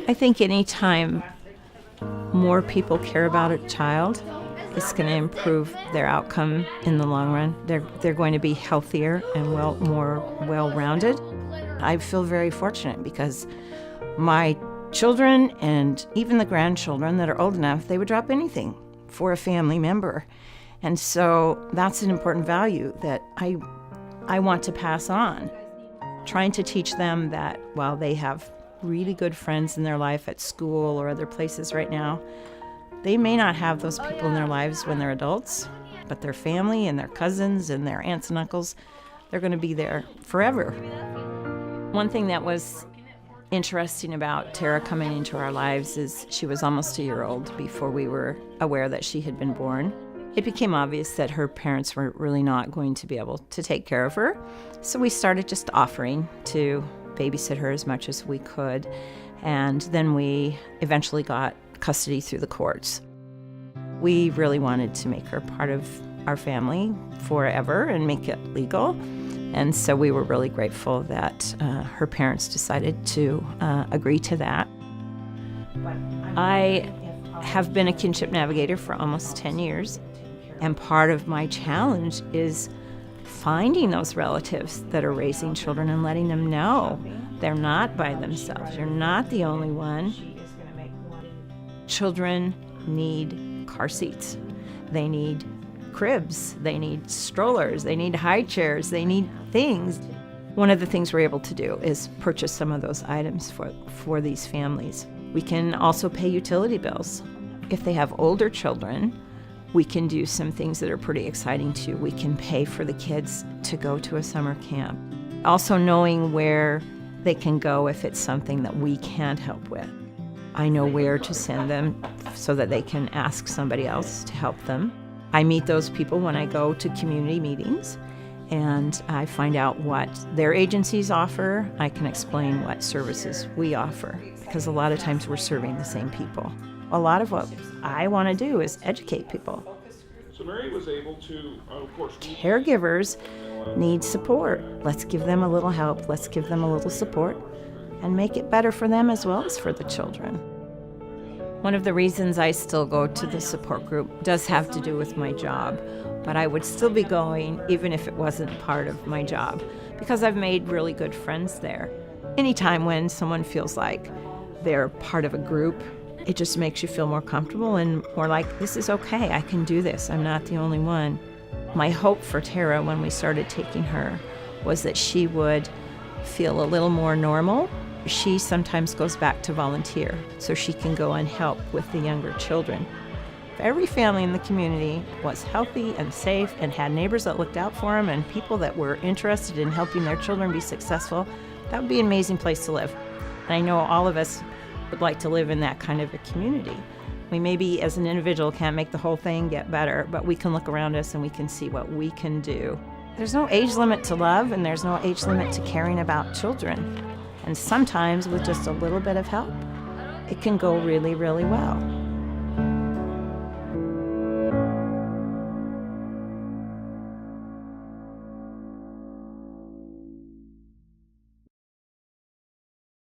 I think anytime more people care about a child, it's going to improve their outcome in the long run. They're going to be healthier and more well-rounded. I feel very fortunate because my children and even the grandchildren that are old enough, they would drop anything for a family member. And so that's an important value that I want to pass on. Trying to teach them that while they have really good friends in their life at school or other places right now, they may not have those people in their lives when they're adults, but their family and their cousins and their aunts and uncles, they're going to be there forever. One thing that was interesting about Tara coming into our lives is she was almost a year old before we were aware that she had been born. It became obvious that her parents were really not going to be able to take care of her, so we started just offering to babysit her as much as we could, and then we eventually got custody through the courts. We really wanted to make her part of our family forever and make it legal, and so we were really grateful that her parents decided to agree to that. I have been a kinship navigator for almost 10 years, and part of my challenge is finding those relatives that are raising children and letting them know they're not by themselves. You're not the only one. Children need car seats. They need cribs. They need strollers. They need high chairs. They need things. One of the things we're able to do is purchase some of those items for these families. We can also pay utility bills. If they have older children, we can do some things that are pretty exciting too. We can pay for the kids to go to a summer camp. Also knowing where they can go if it's something that we can't help with. I know where to send them so that they can ask somebody else to help them. I meet those people when I go to community meetings, and I find out what their agencies offer. I can explain what services we offer, because a lot of times we're serving the same people. A lot of what I want to do is educate people. So Mary was able to, of course, caregivers need support. Let's give them a little help. Let's give them a little support and make it better for them as well as for the children. One of the reasons I still go to the support group does have to do with my job, but I would still be going even if it wasn't part of my job, because I've made really good friends there. Anytime when someone feels like they're part of a group, it just makes you feel more comfortable and more like, this is okay, I can do this, I'm not the only one. My hope for Tara when we started taking her was that she would feel a little more normal. She sometimes goes back to volunteer so she can go and help with the younger children. If every family in the community was healthy and safe and had neighbors that looked out for them and people that were interested in helping their children be successful, that would be an amazing place to live. And I know all of us would like to live in that kind of a community. We maybe as an individual can't make the whole thing get better, but we can look around us and we can see what we can do. There's no age limit to love, and there's no age limit to caring about children. And sometimes with just a little bit of help, it can go really, really well.